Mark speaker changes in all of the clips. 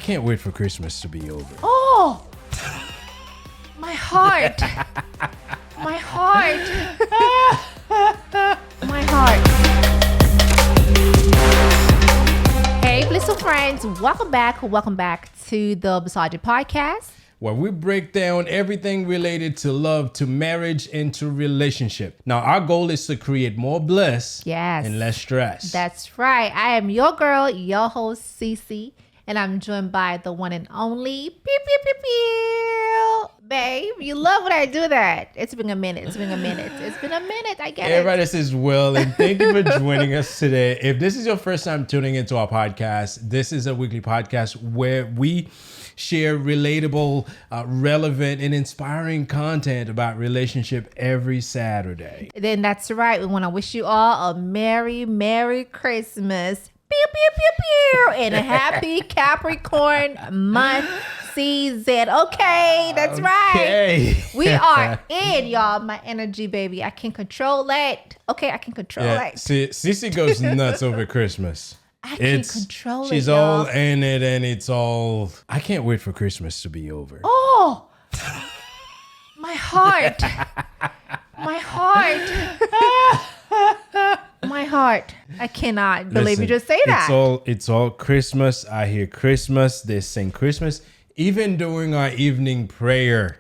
Speaker 1: can't wait for Christmas to be over.
Speaker 2: Oh, my heart. My heart. My heart. Hey, Blissful friends. Welcome back to the Blissology Podcast,
Speaker 1: where we break down everything related to love, to marriage, and to relationship. Now, our goal is to create more bliss and less stress.
Speaker 2: That's right. I am your girl, your host, Cece, and I'm joined by the one and only Pew, pew, pew, pew. Babe, you love when I do that. It's been a minute. I get
Speaker 1: Everybody says well, and thank you for joining us today. If this is your first time tuning into our podcast, this is a weekly podcast where we share relatable, relevant, and inspiring content about relationship every Saturday.
Speaker 2: Then that's right. We want to wish you all a Merry Christmas. Pew, pew, pew, pew. And a happy Capricorn month season. Okay, that's right. We are in, y'all. My energy, baby. I can control it. Okay, I can control it.
Speaker 1: See, Cece goes nuts over Christmas.
Speaker 2: I can control it.
Speaker 1: She's all in it, and it's all. I can't wait for Christmas to be over.
Speaker 2: Oh, my heart. My heart. My heart. I cannot believe you just say that.
Speaker 1: It's all Christmas. I hear Christmas. They sing Christmas. Even during our evening prayer.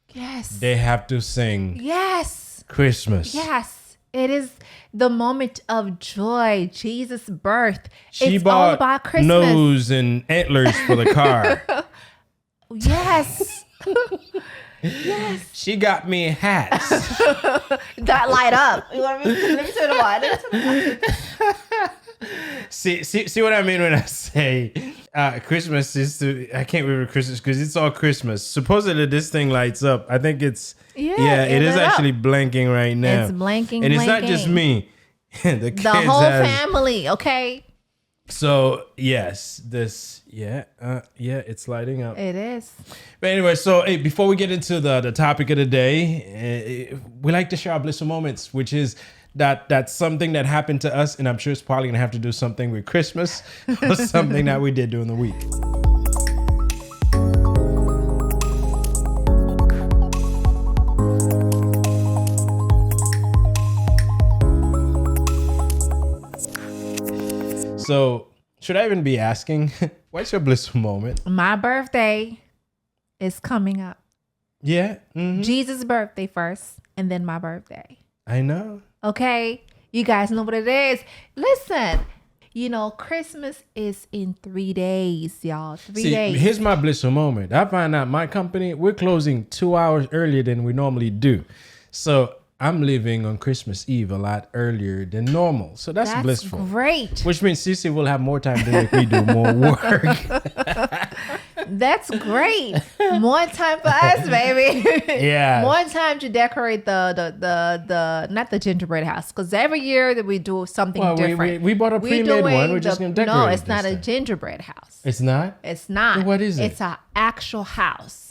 Speaker 2: Yes.
Speaker 1: They have to sing.
Speaker 2: Yes.
Speaker 1: Christmas.
Speaker 2: Yes. It is the moment of joy, Jesus' birth.
Speaker 1: She
Speaker 2: it's
Speaker 1: bought
Speaker 2: all about Christmas.
Speaker 1: Nose and antlers for the car.
Speaker 2: Yes. Yes.
Speaker 1: She got me hats.
Speaker 2: That light up. You want me? Let me turn them on.
Speaker 1: See what I mean when I say Christmas is I can't remember Christmas because it's all Christmas. Supposedly this thing lights up. I think it's it is actually blanking right now.
Speaker 2: It's blanking,
Speaker 1: and it's not just me. the
Speaker 2: whole family. Okay.
Speaker 1: So yes, it's lighting up.
Speaker 2: It is.
Speaker 1: But anyway, so hey, before we get into the topic of the day, we like to share our blissful moments, which is that's something that happened to us, and I'm sure it's probably gonna have to do something with Christmas or something that we did during the week. So, should I even be asking, what's your blissful moment?
Speaker 2: My birthday is coming up.
Speaker 1: Yeah. Mm-hmm.
Speaker 2: Jesus' birthday first, and then my birthday.
Speaker 1: I know.
Speaker 2: Okay? You guys know what it is. Listen, Christmas is in 3 days, y'all. 3 days.
Speaker 1: Here's my blissful moment. I find out my company, we're closing 2 hours earlier than we normally do. So, I'm leaving on Christmas Eve a lot earlier than normal. So that's blissful.
Speaker 2: Great.
Speaker 1: Which means Cece will have more time to make me do more work.
Speaker 2: That's great. More time for us, baby.
Speaker 1: Yeah.
Speaker 2: More time to decorate the not the gingerbread house. Because every year that we do something different.
Speaker 1: We bought a pre-made one. We're just going to decorate it.
Speaker 2: No, it's not a gingerbread house.
Speaker 1: It's not?
Speaker 2: It's not.
Speaker 1: Then what is it?
Speaker 2: It's an actual house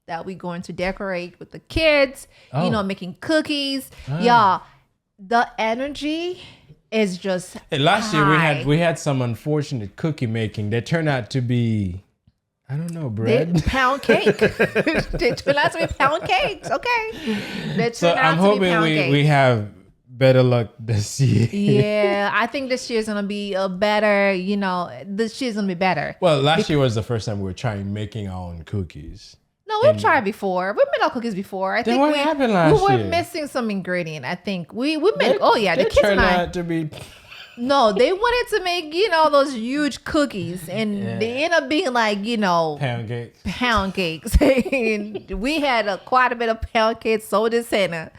Speaker 2: that we're going to decorate with the kids, making cookies. Y'all, the energy is just
Speaker 1: last year we had some unfortunate cookie making that turned out to be, I don't know, bread.
Speaker 2: Pound cake. They turned out to be pound cakes, okay.
Speaker 1: So I'm hoping we have better luck this year.
Speaker 2: Yeah, I think this year's going to be better, this year's going to be better.
Speaker 1: Well, last year was the first time we were trying making our own cookies.
Speaker 2: No, we've tried before. We've made our cookies before. I think
Speaker 1: what happened last year?
Speaker 2: We were missing some ingredient. I think we made. The kids
Speaker 1: turned
Speaker 2: and I.
Speaker 1: out to be.
Speaker 2: No, they wanted to make those huge cookies, and they end up being like pound cakes. And we had quite a bit of pound cakes sold in Santa.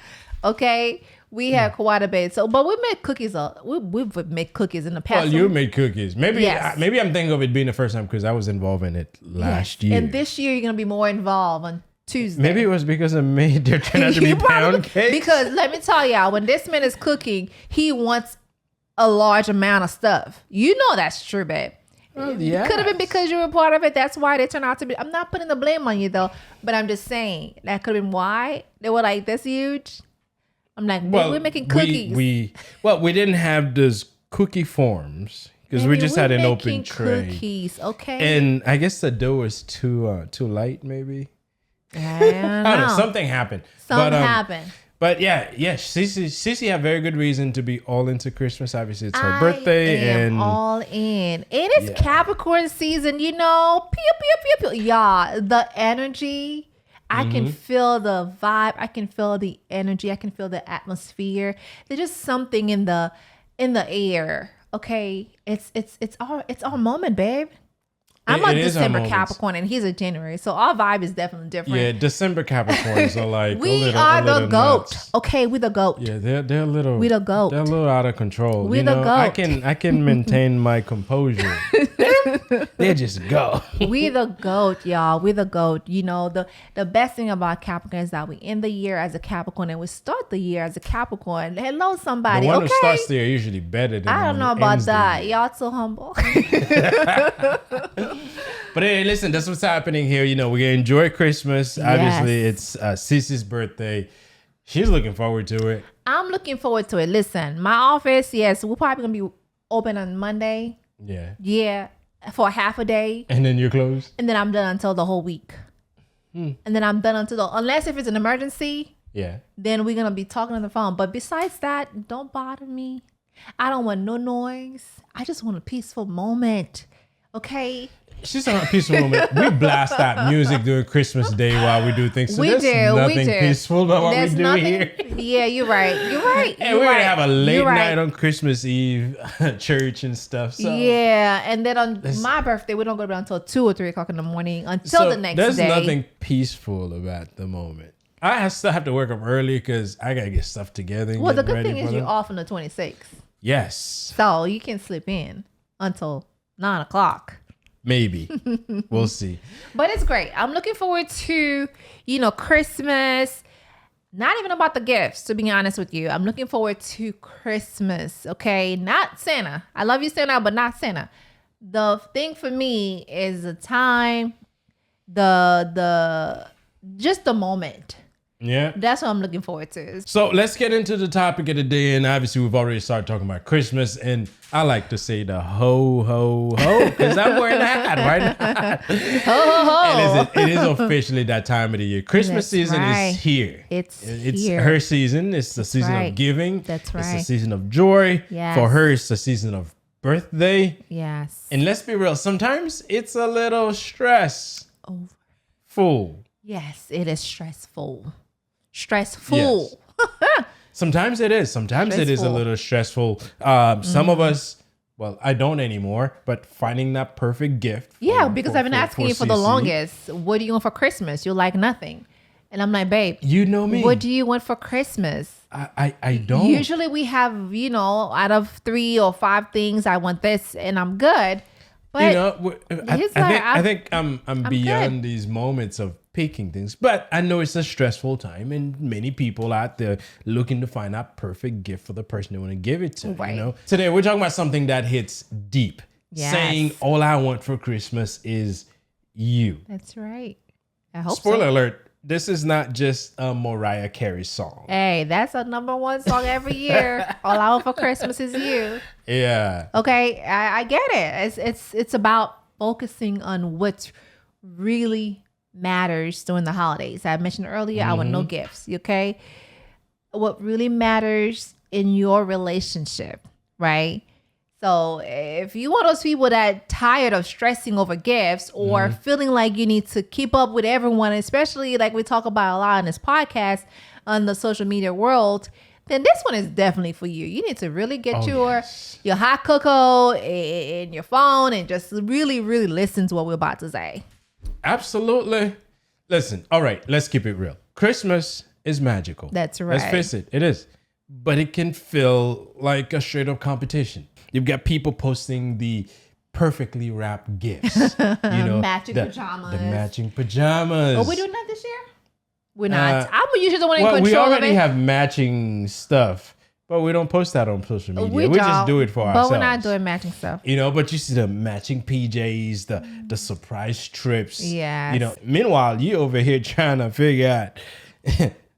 Speaker 2: Okay. We had quite a bit. But we made cookies. We've made cookies in the past.
Speaker 1: Well, you made cookies. Maybe I'm thinking of it being the first time because I was involved in it last year.
Speaker 2: And this year you're going to be more involved on Tuesday.
Speaker 1: Maybe it was because of me. They're turned out to be pound cakes.
Speaker 2: Because let me tell y'all, when this man is cooking, he wants a large amount of stuff. You know that's true, babe. Well, yeah. It could have been because you were part of it. That's why they turned out to be. I'm not putting the blame on you though, but I'm just saying that could have been why they were like this huge. I'm like, we're making cookies.
Speaker 1: We didn't have those cookie forms because we just had an open
Speaker 2: making
Speaker 1: tray.
Speaker 2: Cookies, okay.
Speaker 1: And I guess the dough was too light, maybe.
Speaker 2: I don't know.
Speaker 1: Something happened.
Speaker 2: Something happened.
Speaker 1: But yeah, Cece had very good reason to be all into Christmas. Obviously, it's her birthday,
Speaker 2: I am
Speaker 1: and
Speaker 2: all in. And it's Capricorn season, you know. Pew, pew, pew, pew. Yeah, the energy. I can feel the vibe. I can feel the energy. I can feel the atmosphere. There's just something in the air. Okay, it's our moment, babe. I'm a December Capricorn and he's a January, so our vibe is definitely different.
Speaker 1: Yeah, December Capricorns are like
Speaker 2: we are the goat. Nuts. Okay, we the goat.
Speaker 1: Yeah, they're a little.
Speaker 2: We the goat.
Speaker 1: They're a little out of control.
Speaker 2: We the goat.
Speaker 1: I can maintain my composure. They just go.
Speaker 2: We the goat, y'all. We the goat. You know, the best thing about Capricorn is that we end the year as a Capricorn and we start the year as a Capricorn. Hello, somebody.
Speaker 1: The one
Speaker 2: okay?
Speaker 1: who starts the year usually better than
Speaker 2: I don't know about that. Y'all too humble.
Speaker 1: But hey, listen, that's what's happening here. You know, we're gonna enjoy Christmas. Yes. Obviously, it's Cece's birthday. She's looking forward to it.
Speaker 2: I'm looking forward to it. Listen, my office, yes, we're probably gonna be open on Monday.
Speaker 1: Yeah.
Speaker 2: Yeah, for half a day.
Speaker 1: And then you're closed?
Speaker 2: And then I'm done until the whole week. And then I'm done unless if it's an emergency.
Speaker 1: Yeah.
Speaker 2: Then we're gonna be talking on the phone. But besides that, don't bother me. I don't want no noise. I just want a peaceful moment. Okay.
Speaker 1: She's on a peaceful moment. We blast that music during Christmas Day while we do things. So there's nothing peaceful about what we do here.
Speaker 2: Yeah, you're right.
Speaker 1: And we're gonna have a late night on Christmas Eve, church and stuff. So
Speaker 2: yeah, and then on my birthday, we don't go to bed until 2 or 3 o'clock in the morning until the next day.
Speaker 1: There's nothing peaceful about the moment. I still have to work up early because I gotta get stuff together.
Speaker 2: Well, the good thing is you're off on the 26th.
Speaker 1: Yes.
Speaker 2: So you can slip in until 9 o'clock.
Speaker 1: Maybe. We'll see.
Speaker 2: But it's great. I'm looking forward to, Christmas. Not even about the gifts, to be honest with you. I'm looking forward to Christmas, okay? Not Santa. I love you, Santa, but not Santa. The thing for me is the time, just the moment.
Speaker 1: Yeah.
Speaker 2: That's what I'm looking forward to.
Speaker 1: So let's get into the topic of the day. And obviously we've already started talking about Christmas. And I like to say the ho, ho, ho, because I'm wearing a hat right now.
Speaker 2: Ho, ho, ho.
Speaker 1: And it is officially that time of the year. Christmas season is here.
Speaker 2: It's
Speaker 1: here. Her season. It's the season of giving.
Speaker 2: That's right.
Speaker 1: It's the season of joy.
Speaker 2: Yes.
Speaker 1: For her, it's the season of birthday.
Speaker 2: Yes.
Speaker 1: And let's be real. Sometimes it's a little stressful.
Speaker 2: Yes, it is stressful. Stressful.
Speaker 1: Yes. Sometimes it is. Sometimes it is a little stressful. Some of us, well, I don't anymore, but finding that perfect gift.
Speaker 2: Because I've been asking you for the longest, what do you want for Christmas? You're like, nothing. And I'm like, babe,
Speaker 1: you know me.
Speaker 2: What do you want for Christmas?
Speaker 1: I don't.
Speaker 2: Usually we have, out of 3 or 5 things, I want this and I'm good. But
Speaker 1: I think I'm beyond these moments of picking things, but I know it's a stressful time, and many people out there looking to find that perfect gift for the person they want to give it to.
Speaker 2: Right.
Speaker 1: Today we're talking about something that hits deep.
Speaker 2: Yes.
Speaker 1: Saying all I want for Christmas is you.
Speaker 2: That's right. I hope
Speaker 1: Spoiler alert. This is not just a Mariah Carey song.
Speaker 2: Hey, that's a #1 song every year. All I want for Christmas is you.
Speaker 1: Yeah.
Speaker 2: Okay, I get it. It's about focusing on what really matters during the holidays. I mentioned earlier, I want no gifts. Okay, what really matters in your relationship, right? So if you one of those people that tired of stressing over gifts or feeling like you need to keep up with everyone, especially like we talk about a lot in this podcast on the social media world, then this one is definitely for you. You need to really get your hot cocoa in your phone and just really, really listen to what we're about to say.
Speaker 1: Absolutely. Listen, all right, let's keep it real. Christmas is magical.
Speaker 2: That's right.
Speaker 1: Let's face it, it is. But it can feel like a straight up competition. You've got people posting the perfectly wrapped gifts.
Speaker 2: Matching pajamas.
Speaker 1: The matching pajamas.
Speaker 2: Are we doing that this year? We're not. I'm usually the one in control
Speaker 1: we
Speaker 2: of
Speaker 1: already
Speaker 2: it.
Speaker 1: have matching stuff, but we don't post that on social media. We just do it for ourselves.
Speaker 2: But we're not doing matching stuff.
Speaker 1: But you see the matching PJs, the surprise trips.
Speaker 2: Yes.
Speaker 1: Meanwhile, you over here trying to figure out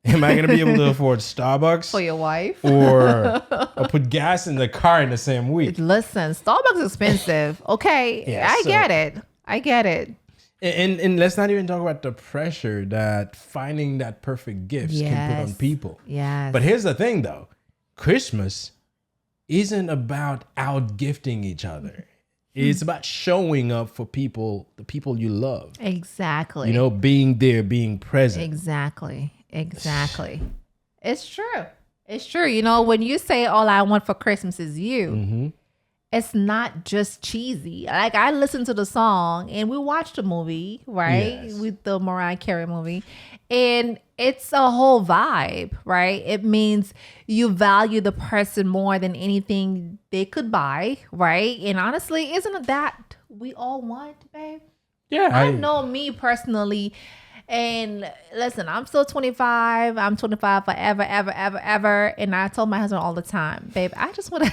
Speaker 1: Am I going to be able to afford Starbucks?
Speaker 2: For your wife?
Speaker 1: or put gas in the car in the same week?
Speaker 2: Listen, Starbucks is expensive. Okay.
Speaker 1: Yeah,
Speaker 2: I get it.
Speaker 1: And let's not even talk about the pressure that finding that perfect gifts can put on people.
Speaker 2: Yes.
Speaker 1: But here's the thing, though. Christmas isn't about out gifting each other. It's about showing up for people, the people you love.
Speaker 2: Exactly.
Speaker 1: You know, being there, being present.
Speaker 2: Exactly. It's true. It's true. You know, when you say all I want for Christmas is you, it's not just cheesy. Like, I listened to the song and we watched the movie, right?
Speaker 1: Yes.
Speaker 2: With the Mariah Carey movie. And it's a whole vibe, right? It means you value the person more than anything they could buy, right? And honestly, isn't it that we all want, babe?
Speaker 1: Yeah.
Speaker 2: I know me personally. And listen, I'm still 25. I'm 25 forever, ever. And I told my husband all the time, babe, I just want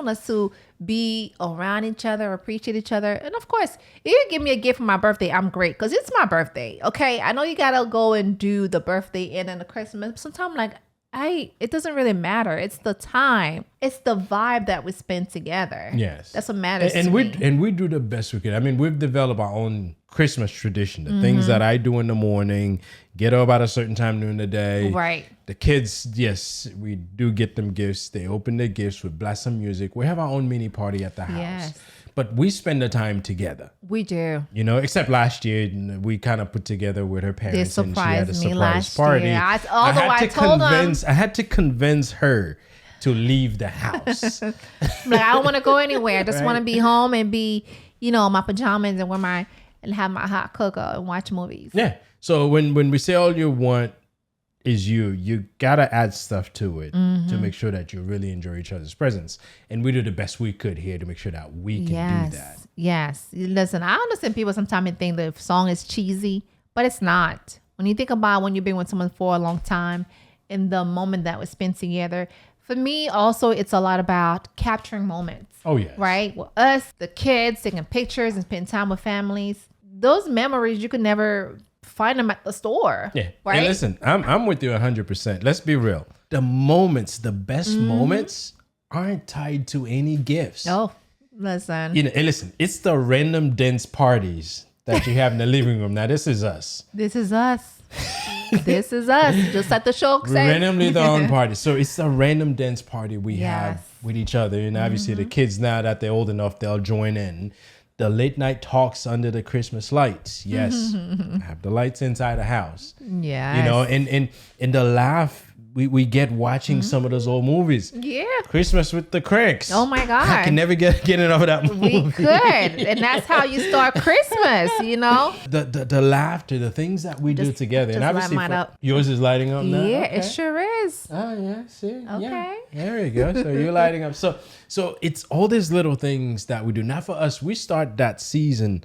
Speaker 2: us to be around each other, appreciate each other. And of course, if you give me a gift for my birthday, I'm great because it's my birthday. Okay. I know you got to go and do the birthday and then the Christmas. Sometimes like, it doesn't really matter. It's the time. It's the vibe that we spend together.
Speaker 1: Yes.
Speaker 2: That's what matters
Speaker 1: and
Speaker 2: to me.
Speaker 1: And we do the best we can. I mean, we've developed our own Christmas tradition. The things that I do in the morning, get up at a certain time during the day.
Speaker 2: Right.
Speaker 1: The kids, yes, we do get them gifts. They open their gifts. We blast some music. We have our own mini party at the house.
Speaker 2: Yes.
Speaker 1: But we spend the time together.
Speaker 2: We do.
Speaker 1: You know, except last year, we kind of put together with her parents and she had a
Speaker 2: surprised me
Speaker 1: surprise
Speaker 2: last
Speaker 1: party.
Speaker 2: year. I
Speaker 1: had to convince her to leave the house.
Speaker 2: Like, I don't want to go anywhere. I just
Speaker 1: Right.
Speaker 2: want to be home and be, in my pajamas and have my hot cocoa and watch movies.
Speaker 1: Yeah. So when we say all you want is you gotta add stuff to it to make sure that you really enjoy each other's presence. And we do the best we could here to make sure that we can do that.
Speaker 2: Yes. Listen, I understand people sometimes think the song is cheesy, but it's not. When you think about when you've been with someone for a long time and the moment that was spent together, for me also, it's a lot about capturing moments.
Speaker 1: Oh, yes.
Speaker 2: Right? Well, us, the kids, taking pictures and spending time with families. Those memories, you could never find them at the store.
Speaker 1: Yeah.
Speaker 2: Right?
Speaker 1: And listen, I'm with you 100%. Let's be real. The moments, the best moments aren't tied to any gifts.
Speaker 2: Oh, listen.
Speaker 1: And listen, it's the random dance parties that you have in the living room. Now, this is us.
Speaker 2: This is us. This is us. Just like the show says.
Speaker 1: Randomly their own party. So it's a random dance party we have
Speaker 2: Yes.
Speaker 1: with each other. And obviously the kids, now that they're old enough, they'll join in. The late night talks under the Christmas lights. Yes. Have the lights inside the house.
Speaker 2: Yeah.
Speaker 1: And the laugh we get watching some of those old movies.
Speaker 2: Yeah.
Speaker 1: Christmas with the Cranks.
Speaker 2: Oh my God.
Speaker 1: I can never get enough of that movie.
Speaker 2: We could. And that's how you start Christmas,
Speaker 1: The laughter, the things that we do
Speaker 2: Just-
Speaker 1: together. And
Speaker 2: just
Speaker 1: obviously
Speaker 2: light mine up.
Speaker 1: yours is lighting up now.
Speaker 2: Yeah,
Speaker 1: Okay.
Speaker 2: it sure is.
Speaker 1: Oh yeah, see.
Speaker 2: Okay.
Speaker 1: Yeah. There we go. So you're lighting up. So it's all these little things that we do. Now for us, we start that season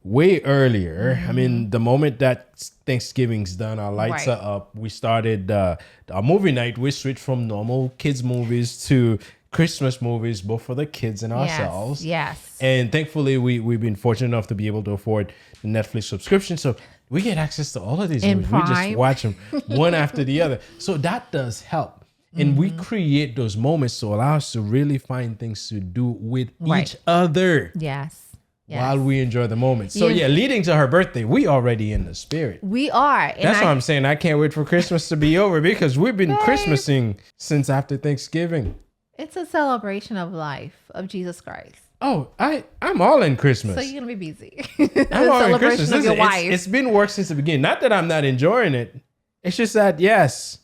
Speaker 1: way earlier. I mean, the moment that Thanksgiving's done, our lights
Speaker 2: Right.
Speaker 1: are up. We started our movie night. We switched from normal kids movies to Christmas movies, both for the kids and ourselves.
Speaker 2: Yes.
Speaker 1: And thankfully, we've been fortunate enough to be able to afford the Netflix subscription. So we get access to all of these
Speaker 2: And
Speaker 1: movies. We just
Speaker 2: Prime.
Speaker 1: watch them one after the other. So that does help. And we create those moments to allow us to really find things to do with
Speaker 2: Right.
Speaker 1: each other
Speaker 2: Yes.
Speaker 1: while we enjoy the moment. So
Speaker 2: Yeah.
Speaker 1: leading to her birthday, we already in the spirit.
Speaker 2: We are. And
Speaker 1: That's why I'm saying I can't wait for Christmas to be over because we've been Christmasing since after Thanksgiving.
Speaker 2: It's a celebration of life, of Jesus Christ.
Speaker 1: Oh, I'm all in Christmas.
Speaker 2: So you're going to be busy.
Speaker 1: I'm all in
Speaker 2: celebration
Speaker 1: Christmas.
Speaker 2: of your
Speaker 1: Listen,
Speaker 2: wife.
Speaker 1: it's been work since the beginning. Not that I'm not enjoying it. It's just that, yes,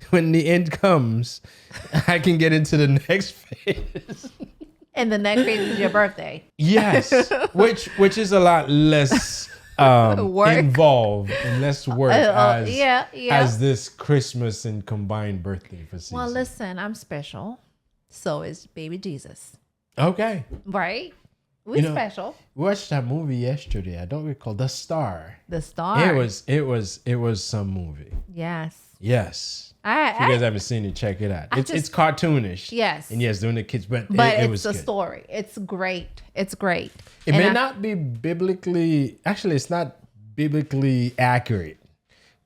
Speaker 1: when the end comes, I can get into the next phase.
Speaker 2: And the next phase is your birthday.
Speaker 1: Yes, which is a lot less
Speaker 2: Work.
Speaker 1: involved and less work
Speaker 2: yeah.
Speaker 1: as this Christmas and combined birthday for season.
Speaker 2: Well, listen, I'm special. So is baby Jesus.
Speaker 1: Okay.
Speaker 2: Right? We're
Speaker 1: You know,
Speaker 2: special.
Speaker 1: We watched that movie yesterday. I don't recall. The Star.
Speaker 2: The star.
Speaker 1: It was some movie.
Speaker 2: Yes.
Speaker 1: Yes. If you guys haven't seen it, check it out. It's cartoonish.
Speaker 2: Yes.
Speaker 1: And yes, doing the kids, but
Speaker 2: But
Speaker 1: it was
Speaker 2: it's a
Speaker 1: good.
Speaker 2: story. It's great. It's great.
Speaker 1: It may not be biblically, actually, it's not biblically accurate,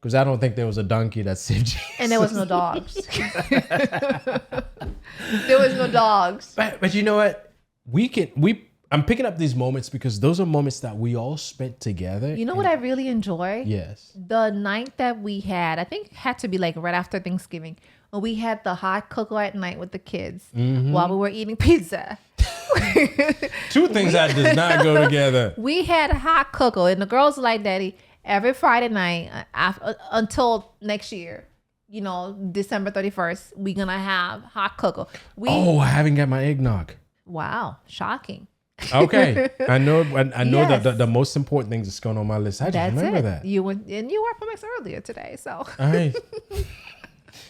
Speaker 1: Because I don't think there was a donkey that saved Jesus.
Speaker 2: And there was no dogs. There was no dogs.
Speaker 1: But you know what? I'm picking up these moments because those are moments that we all spent together.
Speaker 2: You know what I really enjoy?
Speaker 1: Yes.
Speaker 2: The night that we had, I think it had to be like right after Thanksgiving, when we had the hot cocoa at night with the kids while we were eating pizza.
Speaker 1: Two things that does not go together.
Speaker 2: We had hot cocoa, and the girls were like, Daddy, every Friday night until next year, December 31st, we're going to have hot cocoa.
Speaker 1: I haven't got my eggnog.
Speaker 2: Wow. Shocking.
Speaker 1: Okay. I know
Speaker 2: Yes.
Speaker 1: that the most important things that's going on my list. I just remember that.
Speaker 2: You were from us earlier today, so.
Speaker 1: All right.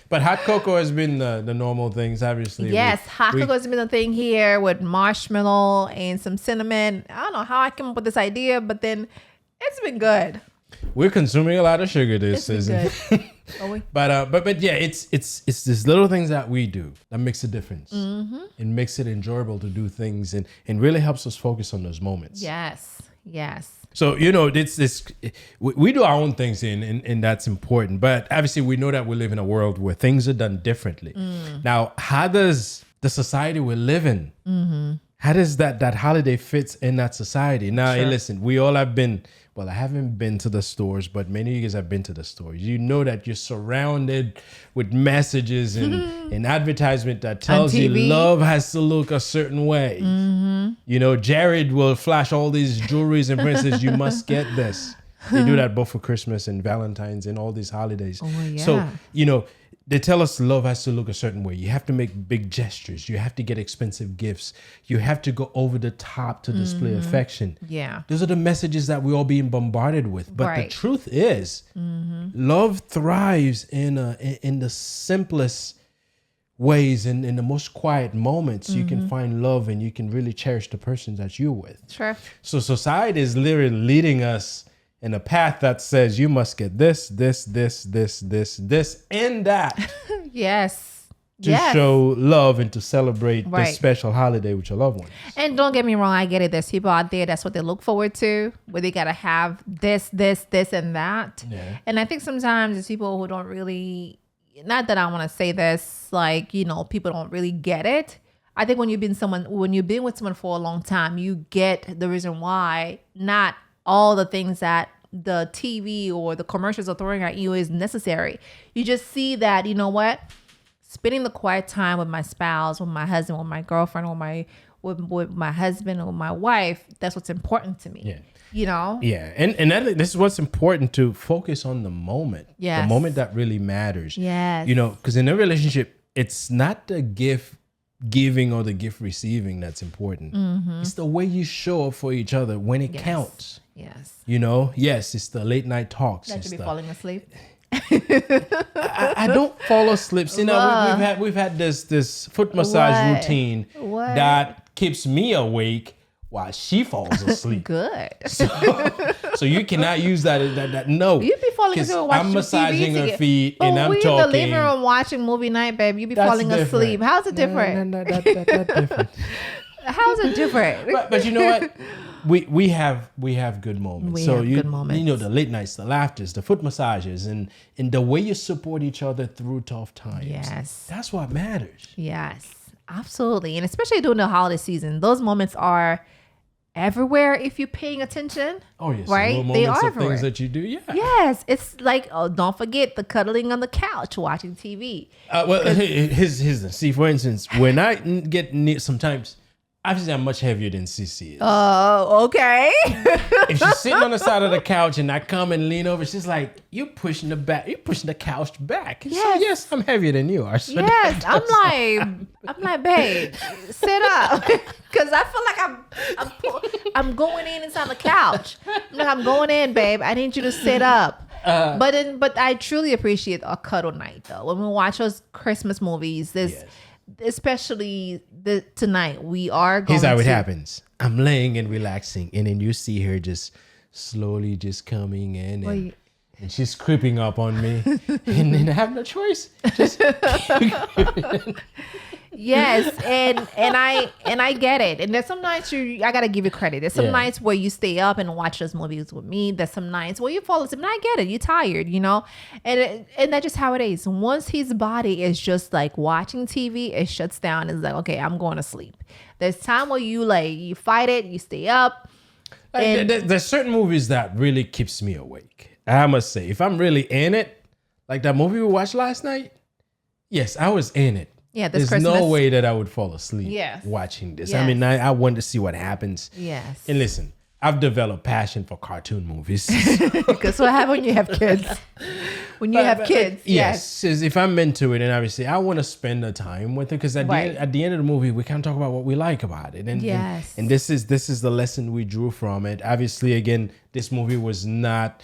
Speaker 1: But hot cocoa has been the normal things, obviously.
Speaker 2: Yes, hot cocoa has been a thing here with marshmallow and some cinnamon. I don't know how I came up with this idea, but then it's been good.
Speaker 1: We're consuming a lot of sugar this
Speaker 2: It's
Speaker 1: season.
Speaker 2: been good. Are we?
Speaker 1: But yeah, it's these little things that we do that makes a difference. It makes it enjoyable to do things and really helps us focus on those moments.
Speaker 2: Yes.
Speaker 1: So, we do our own things and that's important. But obviously we know that we live in a world where things are done differently. Now, how does the society we live in, how does that holiday fits in that society? Now, Hey, listen, we all have been, well, I haven't been to the stores, but many of you guys have been to the stores. You know that you're surrounded with messages and advertisement that tells you love has to look a certain way. Jared will flash all these jewelries and princess. You must get this. They do that both for Christmas and Valentine's and all these holidays.
Speaker 2: Oh, yeah.
Speaker 1: So, they tell us love has to look a certain way. You have to make big gestures. You have to get expensive gifts. You have to go over the top to display affection.
Speaker 2: Yeah.
Speaker 1: Those are the messages that we're all being bombarded with. But the truth is, love thrives in the simplest ways, in the most quiet moments. You can find love and you can really cherish the person that you're with.
Speaker 2: Sure.
Speaker 1: So society is literally leading us in a path that says you must get this, and that
Speaker 2: Yes.
Speaker 1: to show love and to celebrate this special holiday with your loved ones.
Speaker 2: And don't get me wrong, I get it. There's people out there, that's what they look forward to, where they got to have this, and that. Yeah. And I think sometimes it's people who don't really, not that I want to say this, people don't really get it. I think when you've been with someone for a long time, you get the reason why not all the things that the TV or the commercials are throwing at you is necessary. You just see that, spending the quiet time with my spouse, with my husband, with my girlfriend, with my husband, or my wife, that's what's important to me. Yeah.
Speaker 1: Yeah. And this is what's important, to focus on the moment.
Speaker 2: Yes.
Speaker 1: The moment that really matters.
Speaker 2: Yes.
Speaker 1: Because in a relationship, it's not the gift giving or the gift receiving that's important. It's the way you show up for each other when it counts.
Speaker 2: Yes.
Speaker 1: Yes, it's the late night talks.
Speaker 2: That should be falling asleep.
Speaker 1: I don't fall asleep. We've had this foot massage routine that keeps me awake while she falls asleep.
Speaker 2: Good.
Speaker 1: So you cannot use that. No.
Speaker 2: You be falling asleep watching
Speaker 1: I'm massaging
Speaker 2: TV
Speaker 1: her feet and I'm talking.
Speaker 2: We in the living room watching movie night, babe. You be falling asleep. How's it different?
Speaker 1: That's different.
Speaker 2: How's it different?
Speaker 1: But you know what? We have good moments.
Speaker 2: Good moments.
Speaker 1: The late nights, the laughters, the foot massages, and the way you support each other through tough times.
Speaker 2: Yes.
Speaker 1: That's what matters.
Speaker 2: Yes, absolutely. And especially during the holiday season, those moments are everywhere if you're paying attention.
Speaker 1: Oh, yes.
Speaker 2: Right? They are everywhere.
Speaker 1: Things that you do, yeah.
Speaker 2: Yes. It's like, don't forget the cuddling on the couch watching TV.
Speaker 1: Here's the see, for instance, when I get near, sometimes, obviously I'm much heavier than Cece is.
Speaker 2: Oh, okay.
Speaker 1: If she's sitting on the side of the couch and I come and lean over, she's like, you're pushing the couch back.
Speaker 2: Yes.
Speaker 1: So yes, I'm heavier than you are. So
Speaker 2: yes. I'm like, babe, sit up. Cause I feel like I'm going inside the couch. I'm going in, babe. I need you to sit up. But I truly appreciate a cuddle night though. When we watch those Christmas movies, especially tonight, we are going.
Speaker 1: Here's how it happens. I'm laying and relaxing, and then you see her just slowly just coming in, and she's creeping up on me, and then I have no choice. Just
Speaker 2: Yes, and I get it. And there's some nights I gotta give you credit. There's some nights where you stay up and watch those movies with me. There's some nights where you fall asleep. And I get it. You're tired, and that's just how it is. Once his body is just like watching TV, it shuts down. It's like, okay, I'm going to sleep. There's time where you fight it. You stay up.
Speaker 1: Like, there's certain movies that really keeps me awake. I must say, if I'm really in it, like that movie we watched last night. Yes, I was in it.
Speaker 2: Yeah, this
Speaker 1: There's
Speaker 2: Christmas.
Speaker 1: no way that I would fall asleep
Speaker 2: Yes.
Speaker 1: watching this.
Speaker 2: Yes.
Speaker 1: I mean, I want to see what happens.
Speaker 2: Yes.
Speaker 1: And listen, I've developed passion for cartoon movies.
Speaker 2: Because what happens when you have kids? When you have kids,
Speaker 1: yes. If I'm into it, and obviously I want to spend the time with it, because at the end of the movie, we kind of talk about what we like about it. And,
Speaker 2: Yes.
Speaker 1: and this is the lesson we drew from it. Obviously, again, this movie was not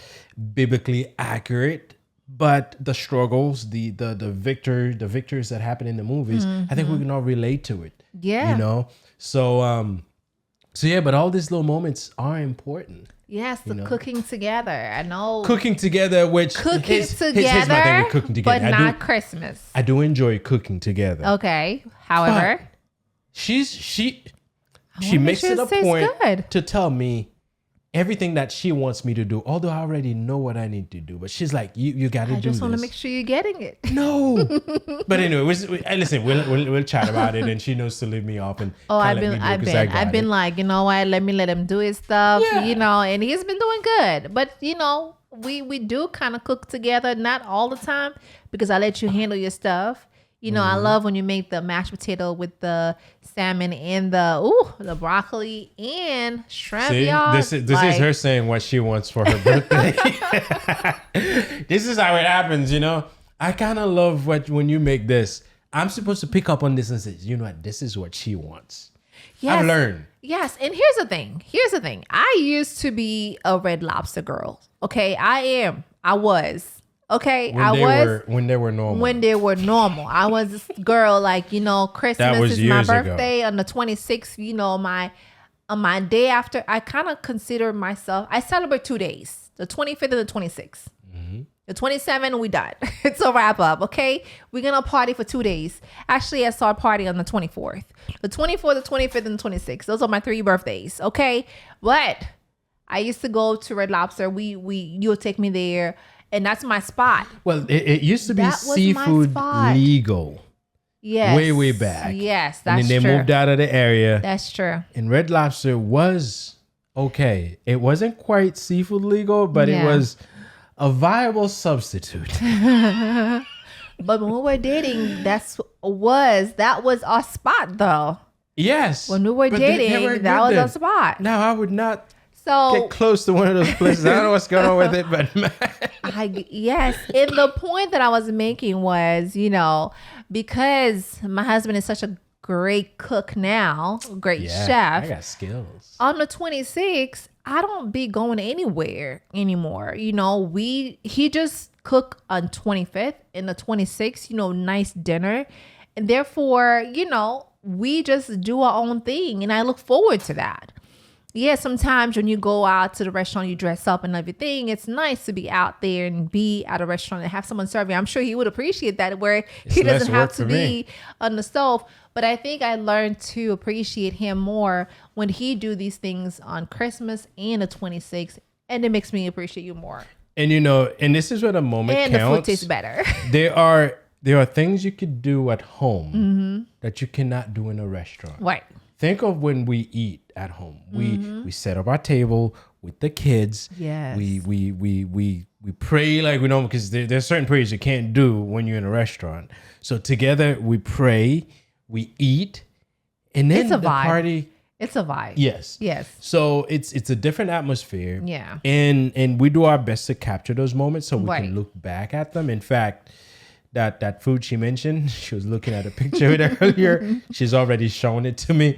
Speaker 1: biblically accurate. But the struggles, the victories that happen in the movies, I think we can all relate to it.
Speaker 2: Yeah.
Speaker 1: So yeah, but all these little moments are important.
Speaker 2: Yes, the cooking together. I know.
Speaker 1: Cooking together, which here's my thing with cooking together.
Speaker 2: But not Christmas.
Speaker 1: I do enjoy cooking together.
Speaker 2: Okay. However,
Speaker 1: But she makes it a point to tell me everything that she wants me to do, although I already know what I need to do. But she's like, you got to do this.
Speaker 2: I just want to make sure you're getting it.
Speaker 1: No. But anyway, listen, we'll chat about it, and she knows to leave me off and
Speaker 2: I've been like, you know what? Let him do his stuff, and he's been doing good. But we do kind of cook together, not all the time, because I let you handle your stuff. I love when you make the mashed potato with the salmon and the broccoli and shrimp.
Speaker 1: See,
Speaker 2: y'all.
Speaker 1: this is her saying what she wants for her birthday. This is how it happens, I kind of love when you make this. I'm supposed to pick up on this and say, you know what, this is what she wants.
Speaker 2: Yes.
Speaker 1: I've learned.
Speaker 2: Yes, and here's the thing. I used to be a Red Lobster girl. Okay, I was. Okay,
Speaker 1: when they were normal.
Speaker 2: When they were normal, I was this girl Christmas is my birthday on the 26th. On my day after, I kind of consider myself. I celebrate 2 days, the 25th and the 26th. Mm-hmm. The 27th, we done. It's a wrap up. Okay, we're gonna party for 2 days. Actually, I start party on the 24th, the 24th, the 25th, and the 26th. Those are my 3 birthdays. Okay, but I used to go to Red Lobster. You'll take me there. And that's my spot.
Speaker 1: Well, it used to be seafood legal.
Speaker 2: Yes.
Speaker 1: Way back.
Speaker 2: Yes, that's true.
Speaker 1: And then they moved out of the area.
Speaker 2: That's true.
Speaker 1: And Red Lobster was okay. It wasn't quite seafood legal, but it was a viable substitute.
Speaker 2: But when we were dating, that was our spot, though.
Speaker 1: Yes.
Speaker 2: When we were dating, that was our spot.
Speaker 1: Now, I would not get close to one of those places. I don't know what's going on with it, but
Speaker 2: yes. And the point that I was making was, because my husband is such a great cook now, great chef.
Speaker 1: I got skills.
Speaker 2: On the 26th, I don't be going anywhere anymore. He just cook on 25th and the 26th, nice dinner. And therefore, we just do our own thing. And I look forward to that. Yeah, sometimes when you go out to the restaurant, you dress up and everything. It's nice to be out there and be at a restaurant and have someone serve you. I'm sure he would appreciate that, where he doesn't have to be on the stove. But I think I learned to appreciate him more when he do these things on Christmas and the 26th, and it makes me appreciate you more.
Speaker 1: And and this is where the moment counts.
Speaker 2: And the food tastes better.
Speaker 1: There are things you could do at home that you cannot do in a restaurant.
Speaker 2: Right.
Speaker 1: Think of when we eat at home. We set up our table with the kids.
Speaker 2: Yes.
Speaker 1: We pray like we know, because there's certain prayers you can't do when you're in a restaurant. So together we pray, we eat, and then the party.
Speaker 2: It's a vibe.
Speaker 1: Yes. So it's a different atmosphere.
Speaker 2: Yeah.
Speaker 1: And we do our best to capture those moments so we can look back at them. In fact, that food she mentioned, she was looking at a picture of it earlier. She's already shown it to me,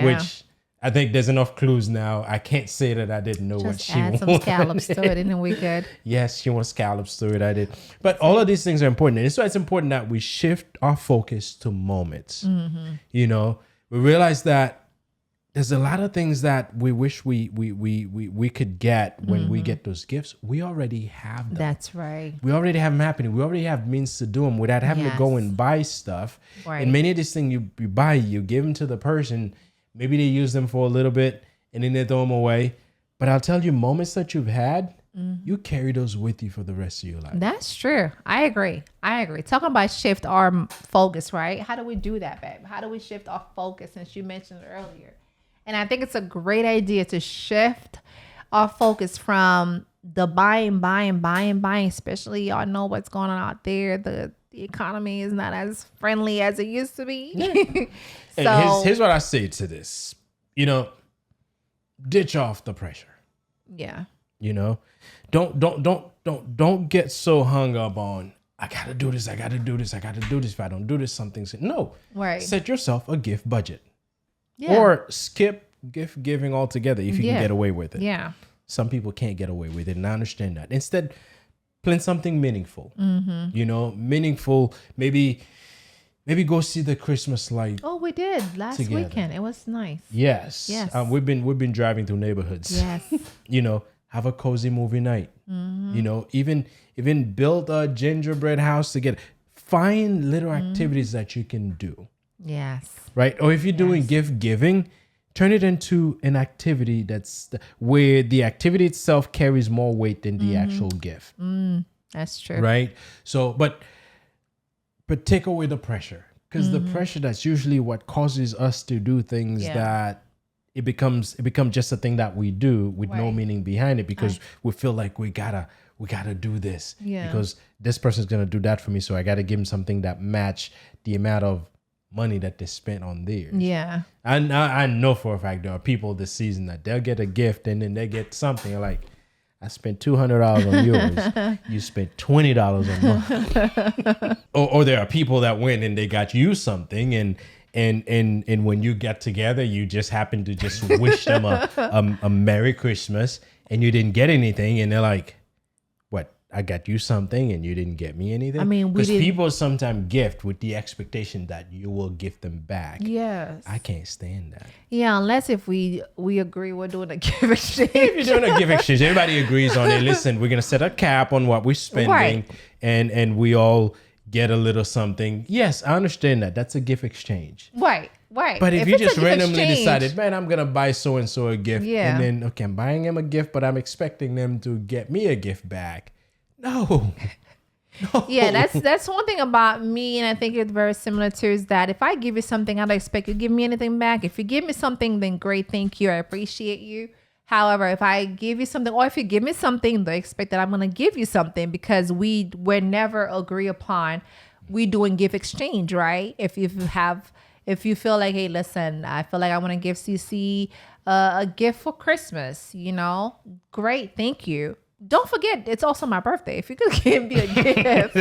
Speaker 1: which I think there's enough clues now. I can't say that I didn't know what she wanted.
Speaker 2: Just add some scallops to it, and then we good.
Speaker 1: Yes, she wants scallops to it. I did. But all of these things are important. And so it's important that we shift our focus to moments. Mm-hmm. We realize that there's a lot of things that we wish we could get when we get those gifts. We already have them.
Speaker 2: That's right.
Speaker 1: We already have them happening. We already have means to do them without having to go and buy stuff.
Speaker 2: Right.
Speaker 1: And many of these things you buy, you give them to the person. Maybe they use them for a little bit and then they throw them away. But I'll tell you, moments that you've had, you carry those with you for the rest of your life.
Speaker 2: That's true. I agree. Talking about shift our focus, right? How do we do that, babe? How do we shift our focus, since you mentioned earlier? And I think it's a great idea to shift our focus from the buying, especially y'all know what's going on out there. The economy is not as friendly as it used to be.
Speaker 1: And here's what I say to this. Ditch off the pressure.
Speaker 2: Yeah.
Speaker 1: Don't get so hung up on, I gotta do this. If I don't do this, something's no.
Speaker 2: Right.
Speaker 1: Set yourself a gift budget.
Speaker 2: Yeah.
Speaker 1: Or skip gift giving altogether if you can get away with it.
Speaker 2: Yeah.
Speaker 1: Some people can't get away with it, and I understand that. Instead, plan something meaningful. Meaningful. Maybe go see the Christmas light.
Speaker 2: Oh, we did last weekend. It was nice.
Speaker 1: Yes. We've been driving through neighborhoods.
Speaker 2: Yes.
Speaker 1: Have a cozy movie night. Even build a gingerbread house together. Find little activities that you can do.
Speaker 2: Yes.
Speaker 1: Right? Or if you're doing gift giving, turn it into an activity where the activity itself carries more weight than the actual gift.
Speaker 2: That's true.
Speaker 1: Right? So, but take away the pressure, because the pressure, that's usually what causes us to do things that it becomes just a thing that we do with no meaning behind it, because we feel like we gotta do this because this person's gonna do that for me, so I gotta give them something that match the amount of money that they spent on theirs.
Speaker 2: Yeah.
Speaker 1: And I know for a fact there are people this season that they'll get a gift and then they get something like, I spent $200 on yours. You spent $20 on mine. or there are people that went and they got you something, and when you get together, you just happen to just wish them a Merry Christmas, and you didn't get anything, and they're like, "What? I got you something and you didn't get me anything?"
Speaker 2: I mean,
Speaker 1: because people sometimes gift with the expectation that you will gift them back.
Speaker 2: Yes.
Speaker 1: I can't stand that.
Speaker 2: Yeah, unless if we agree we're doing a gift exchange.
Speaker 1: If you're doing a gift exchange, everybody agrees on it. Listen, we're gonna set a cap on what we're spending, and we all get a little something. Yes, I understand that. That's a gift exchange.
Speaker 2: Right.
Speaker 1: But if you just randomly decided, man, I'm gonna buy so and so a gift, and then I'm buying them a gift, but I'm expecting them to get me a gift back. No.
Speaker 2: Yeah, that's one thing about me, and I think it's very similar to, is that if I give you something, I don't expect you to give me anything back. If you give me something, then great, thank you, I appreciate you. However, if I give you something, or if you give me something, they expect that I'm going to give you something, because we're never agree upon we doing gift exchange, right? If you feel like, hey, listen, I feel like I want to give CC a gift for Christmas, great, thank you. Don't forget, it's also my birthday. If you could give me a gift,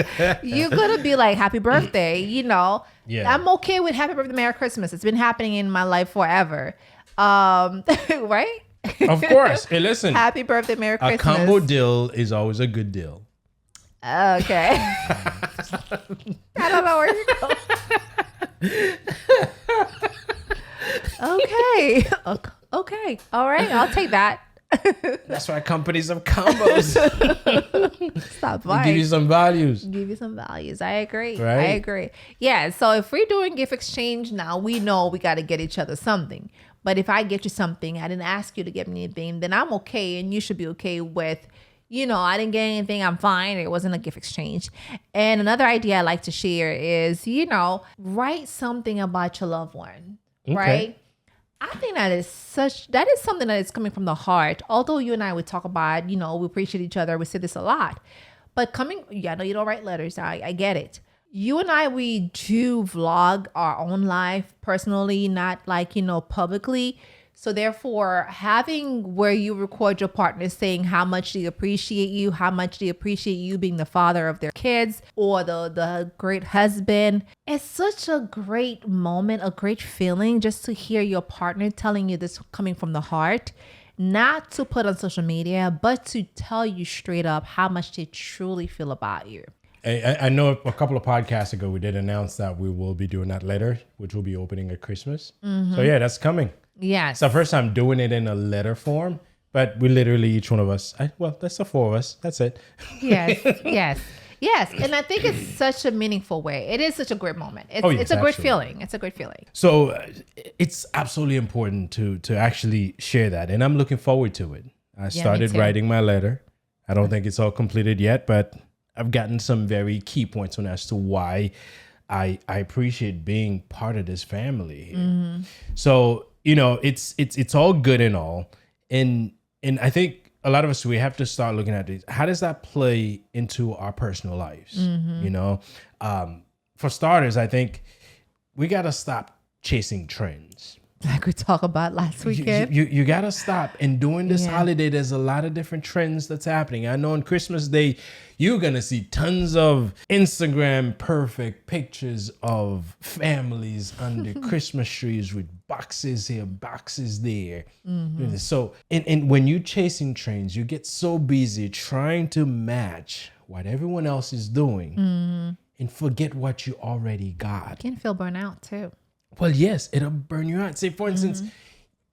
Speaker 2: you're going to be like, happy birthday, Yeah. I'm okay with happy birthday, Merry Christmas. It's been happening in my life forever. Right?
Speaker 1: Of course. Hey, listen.
Speaker 2: Happy birthday, Merry Christmas.
Speaker 1: A combo deal is always a good deal.
Speaker 2: Okay. I don't know where you go. Okay. All right. I'll take that.
Speaker 1: That's why companies have combos.
Speaker 2: Stop lying.
Speaker 1: Give you some values.
Speaker 2: Give you some values. I agree.
Speaker 1: Right?
Speaker 2: I agree. Yeah. So if we're doing gift exchange now, we know we got to get each other something. But if I get you something, I didn't ask you to get me anything, then I'm okay, and you should be okay with, I didn't get anything, I'm fine. It wasn't a gift exchange. And another idea I like to share is, write something about your loved one, right? I think that is something that is coming from the heart. Although you and I would talk about, we appreciate each other. We say this a lot. But I know you don't write letters. I get it. You and I, we do vlog our own life personally, not like, publicly. So therefore, having where you record your partner saying how much they appreciate you, how much they appreciate you being the father of their kids, or the great husband, it's such a great moment, a great feeling just to hear your partner telling you this coming from the heart, not to put on social media, but to tell you straight up how much they truly feel about you.
Speaker 1: I know a couple of podcasts ago, we did announce that we will be doing that letter, which will be opening at Christmas. Mm-hmm. So yeah, that's coming.
Speaker 2: Yes.
Speaker 1: It's the first time doing it in a letter form, but we literally, each one of us, that's the four of us. That's it.
Speaker 2: Yes. Yes. Yes. And I think it's such a meaningful way. It is such a great moment. It's, it's a great feeling. It's a great feeling.
Speaker 1: So it's absolutely important to actually share that. And I'm looking forward to it. I started writing my letter. I don't think it's all completed yet, but I've gotten some very key points on as to why I appreciate being part of this family. Mm-hmm. So, it's all good and all. And I think a lot of us, we have to start looking at this. How does that play into our personal lives? Mm-hmm. For starters, I think we got to stop chasing trends.
Speaker 2: Like we talked about last weekend.
Speaker 1: You got to stop. And during this holiday, there's a lot of different trends that's happening. I know on Christmas Day, you're going to see tons of Instagram perfect pictures of families under Christmas trees with boxes here, boxes there. Mm-hmm. So, and when you're chasing trends, you get so busy trying to match what everyone else is doing and forget what you already got.
Speaker 2: You can feel burnout too.
Speaker 1: Well, yes, it'll burn you out. Say, for instance,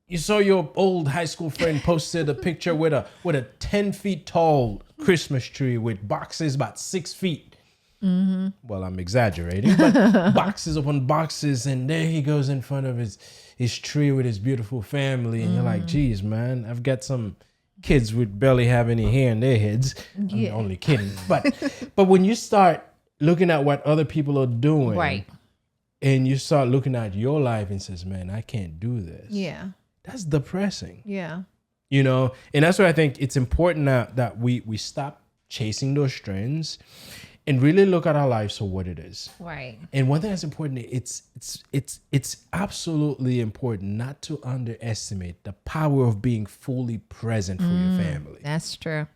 Speaker 1: you saw your old high school friend posted a picture with a 10 feet tall Christmas tree with boxes about 6 feet. Mm-hmm. Well, I'm exaggerating, but boxes upon boxes, and there he goes in front of his tree with his beautiful family, and you're like, geez, man, I've got some kids with barely have any hair in their heads. I'm only kidding, but when you start looking at what other people are doing,
Speaker 2: right?
Speaker 1: And you start looking at your life and says, man, I can't do this.
Speaker 2: Yeah.
Speaker 1: That's depressing.
Speaker 2: Yeah.
Speaker 1: And that's why I think it's important now that we stop chasing those trends and really look at our lives for what it is.
Speaker 2: Right.
Speaker 1: And one thing that's important, it's absolutely important not to underestimate the power of being fully present for your family.
Speaker 2: That's true.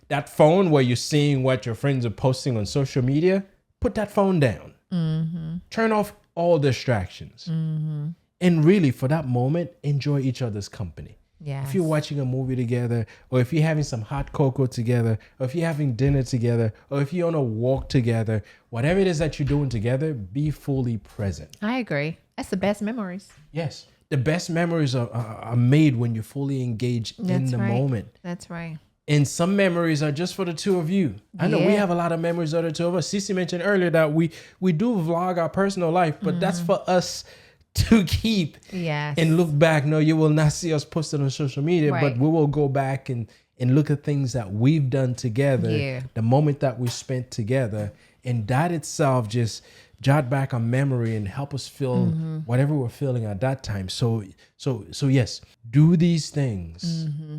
Speaker 1: That phone where you're seeing what your friends are posting on social media, put that phone down. Mm-hmm. Turn off all distractions. Mm-hmm. And really, for that moment, enjoy each other's company. Yes. If you're watching a movie together, or if you're having some hot cocoa together, or if you're having dinner together, or if you're on a walk together, whatever it is that you're doing together, be fully present.
Speaker 2: I agree. That's the best memories.
Speaker 1: Yes. The best memories are made when you're fully engaged in the moment.
Speaker 2: That's right.
Speaker 1: And some memories are just for the two of you. I know we have a lot of memories of the two of us. Cece mentioned earlier that we do vlog our personal life, but that's for us to keep and look back. No, you will not see us posted on social media, but we will go back and look at things that we've done together, the moment that we spent together. And that itself just jot back a memory and help us feel whatever we're feeling at that time. So yes, do these things. Mm-hmm.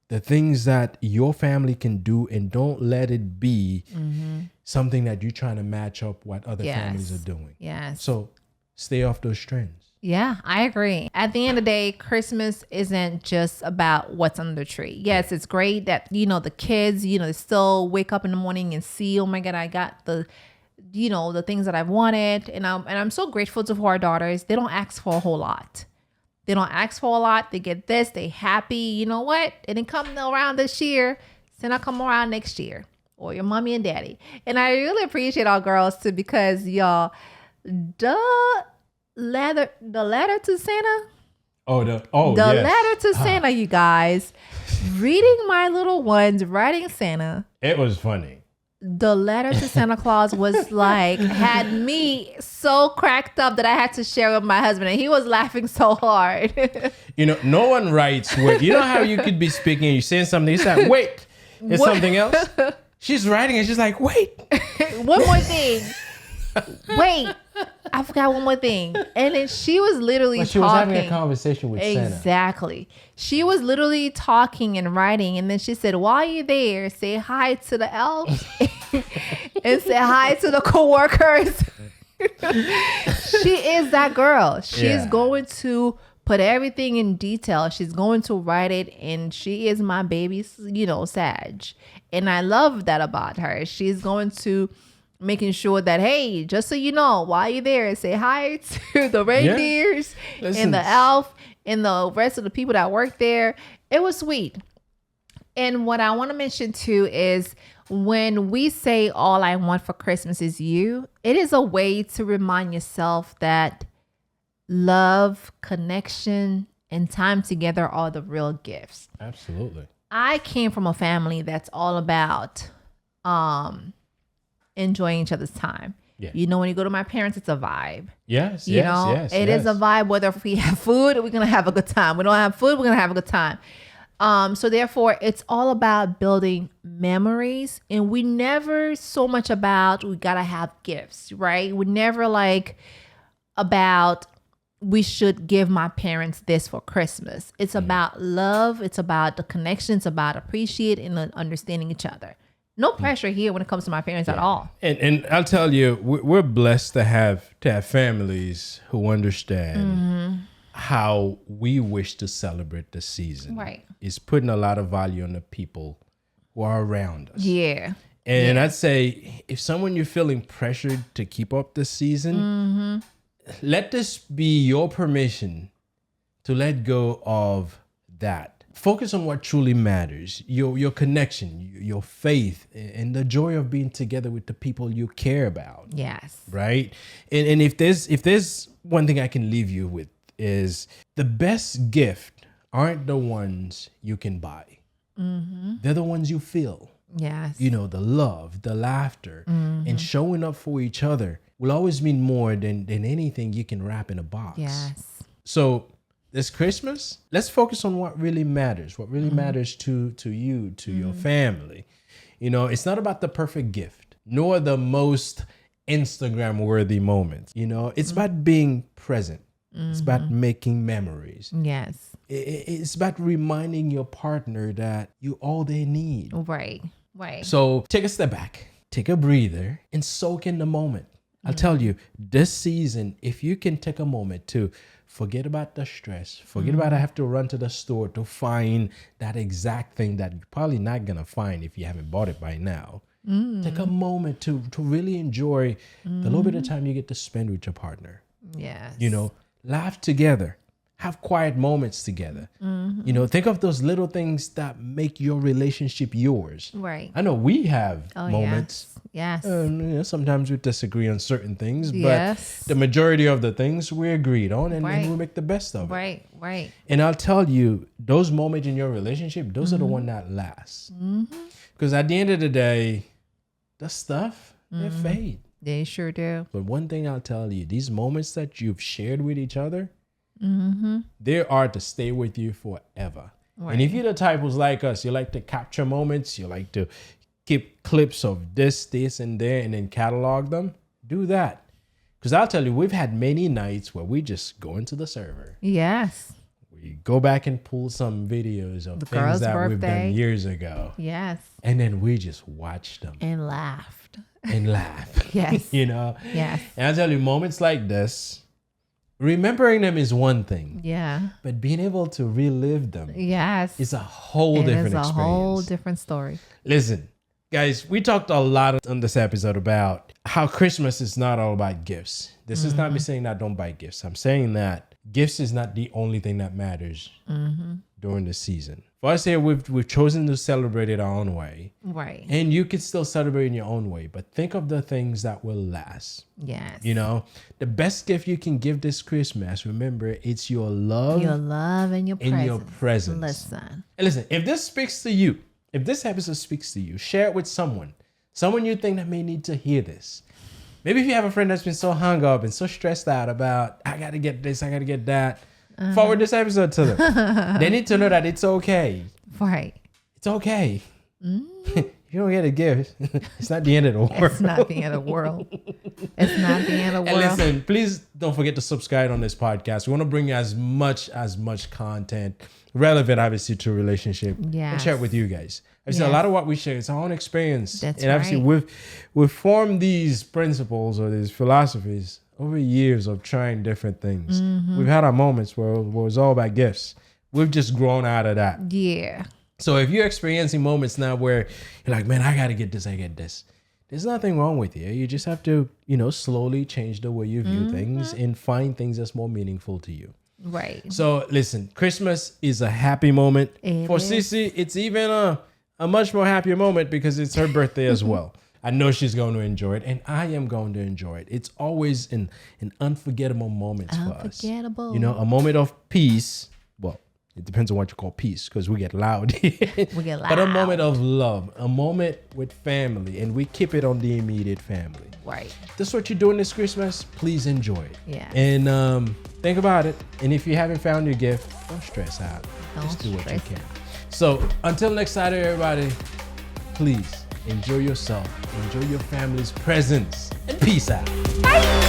Speaker 1: The things that your family can do, and don't let it be something that you're trying to match up what other families are doing. Yes. So stay off those trends.
Speaker 2: Yeah, I agree. At the end of the day, Christmas isn't just about what's under the tree. Yes, it's great that, the kids, they still wake up in the morning and see, oh my God, I got the things that I've wanted. And I'm so grateful to our daughters. They don't ask for a whole lot. They don't ask for a lot. They get this. They happy. You know what? It didn't come around this year. Santa come around next year. Or your mommy and daddy. And I really appreciate our girls too, because y'all, the letter to Santa. The letter to Santa, you guys. Reading my little ones, writing Santa.
Speaker 1: It was funny.
Speaker 2: The letter to Santa Claus was had me so cracked up that I had to share with my husband, and he was laughing so hard.
Speaker 1: No one writes with, how you could be speaking and you're saying something, he's like, wait, there's something else. She's writing and she's like, wait.
Speaker 2: One more thing. Wait, I forgot one more thing. And then she was literally talking. She was having
Speaker 1: a conversation with Santa.
Speaker 2: Exactly. She was literally talking and writing. And then she said, while you're there, say hi to the elves and say hi to the coworkers. She is that girl. She's going to put everything in detail. She's going to write it. And she is my baby, Sag. And I love that about her. She's going to making sure that, hey, just so you know, while you're there, say hi to the reindeers and the elf and the rest of the people that work there. It was sweet. And what I want to mention too is when we say all I want for Christmas is you, it is a way to remind yourself that love, connection, and time together are the real gifts.
Speaker 1: Absolutely.
Speaker 2: I came from a family that's all about enjoying each other's time.
Speaker 1: Yeah.
Speaker 2: You know, when you go to my parents, it's a vibe.
Speaker 1: Yes,
Speaker 2: You know, it is a vibe. Whether if we have food, we're going to have a good time. We don't have food, we're going to have a good time. So therefore, it's all about building memories. And we never so much about we got to have gifts, right? We never like about we should give my parents this for Christmas. It's about love. It's about the connection. It's about appreciating and understanding each other. No pressure here when it comes to my parents at all.
Speaker 1: And I'll tell you, we're blessed to have families who understand how we wish to celebrate the season.
Speaker 2: Right.
Speaker 1: It's putting a lot of value on the people who are around us.
Speaker 2: Yeah.
Speaker 1: And I'd say if someone you're feeling pressured to keep up the season, let this be your permission to let go of that. Focus on what truly matters, your connection, your faith, and the joy of being together with the people you care about.
Speaker 2: Yes.
Speaker 1: Right? And if there's one thing I can leave you with is the best gift aren't the ones you can buy. They're the ones you feel.
Speaker 2: Yes.
Speaker 1: You know, the love, the laughter, and showing up for each other will always mean more than anything you can wrap in a box.
Speaker 2: Yes.
Speaker 1: So this Christmas, let's focus on what really matters, what really matters to you, to your family. You know, it's not about the perfect gift, nor the most Instagram-worthy moments. You know, it's about being present. It's about making memories.
Speaker 2: Yes.
Speaker 1: It's about reminding your partner that you're all they need.
Speaker 2: Right. Right.
Speaker 1: So take a step back, take a breather, and soak in the moment. I'll tell you, this season, if you can take a moment to forget about the stress, forget about I have to run to the store to find that exact thing that you're probably not going to find if you haven't bought it by now. Take a moment to really enjoy the little bit of time you get to spend with your partner.
Speaker 2: Yes.
Speaker 1: You know, laugh together, have quiet moments together. You know, think of those little things that make your relationship yours.
Speaker 2: Right.
Speaker 1: I know we have moments.
Speaker 2: Yes.
Speaker 1: You know, sometimes we disagree on certain things,
Speaker 2: Yes.
Speaker 1: but the majority of the things we agreed on, and we make the best of it.
Speaker 2: Right. Right.
Speaker 1: And I'll tell you, those moments in your relationship, those are the ones that last. Because at the end of the day, the stuff, they fade.
Speaker 2: They sure do.
Speaker 1: But one thing I'll tell you, these moments that you've shared with each other, they are to stay with you forever.
Speaker 2: Right.
Speaker 1: And if you're the type who's like us, you like to capture moments, you like to keep clips of this, and there, and then catalog them, do that. Because I'll tell you, we've had many nights where we just go into the server.
Speaker 2: Yes.
Speaker 1: We go back and pull some videos of
Speaker 2: The
Speaker 1: things
Speaker 2: girl's
Speaker 1: that we've
Speaker 2: birthday.
Speaker 1: done years ago.
Speaker 2: Yes.
Speaker 1: And then we just watch them
Speaker 2: And laughed.
Speaker 1: and laugh.
Speaker 2: Yes.
Speaker 1: You know?
Speaker 2: Yes.
Speaker 1: And I'll tell you, moments like this, remembering them is one thing,
Speaker 2: Yeah.
Speaker 1: but being able to relive them
Speaker 2: Yes.
Speaker 1: is a whole different
Speaker 2: It is a
Speaker 1: experience.
Speaker 2: whole different story.
Speaker 1: Listen, guys, we talked a lot on this episode about how Christmas is not all about gifts. This is not me saying that don't buy gifts. I'm saying that gifts is not the only thing that matters during the season. For us here, we've chosen to celebrate it our own way.
Speaker 2: Right.
Speaker 1: And you can still celebrate in your own way, but think of the things that will last.
Speaker 2: Yes.
Speaker 1: You know, the best gift you can give this Christmas, remember, it's your love,
Speaker 2: Your love and your presence.
Speaker 1: and your presence.
Speaker 2: Listen.
Speaker 1: And listen, if this speaks to you, if this episode speaks to you, share it with someone you think that may need to hear this. Maybe if you have a friend that's been so hung up and so stressed out about, I got to get this, I got to get that, forward this episode to them. They need to know that it's okay.
Speaker 2: Right.
Speaker 1: It's okay. If you don't get a gift, it's not the end of the world.
Speaker 2: It's not the end of the world. It's not the end of the
Speaker 1: And
Speaker 2: world.
Speaker 1: listen, please don't forget to subscribe on this podcast. We want to bring you as much content relevant, obviously, to a relationship and
Speaker 2: Yes.
Speaker 1: share it with you guys. Obviously, a
Speaker 2: Yes.
Speaker 1: lot of what we share is our own experience.
Speaker 2: That's
Speaker 1: and obviously,
Speaker 2: right.
Speaker 1: we've formed these principles or these philosophies over years of trying different things. We've had our moments where it was all about gifts. We've just grown out of that.
Speaker 2: Yeah.
Speaker 1: So if you're experiencing moments now where you're like, man, I got to get this, I get this. There's nothing wrong with you. You just have to, slowly change the way you view things and find things that's more meaningful to you.
Speaker 2: Right.
Speaker 1: So listen, Christmas is a happy moment.
Speaker 2: It
Speaker 1: For
Speaker 2: is.
Speaker 1: Cece, it's even a much more happier moment because it's her birthday as well. I know she's going to enjoy it, and I am going to enjoy it. It's always an unforgettable moment for us.
Speaker 2: Unforgettable.
Speaker 1: You know, a moment of peace. Well, it depends on what you call peace, because we get loud.
Speaker 2: We get loud.
Speaker 1: But a moment of love, a moment with family, and we keep it on the immediate family.
Speaker 2: Right.
Speaker 1: This is what you're doing this Christmas. Please enjoy it.
Speaker 2: Yeah.
Speaker 1: And think about it. And if you haven't found your gift, don't stress out.
Speaker 2: Don't
Speaker 1: Just do what you
Speaker 2: stress
Speaker 1: can. So until next Saturday, everybody, please enjoy yourself, enjoy your family's presence, and peace out.
Speaker 2: Bye.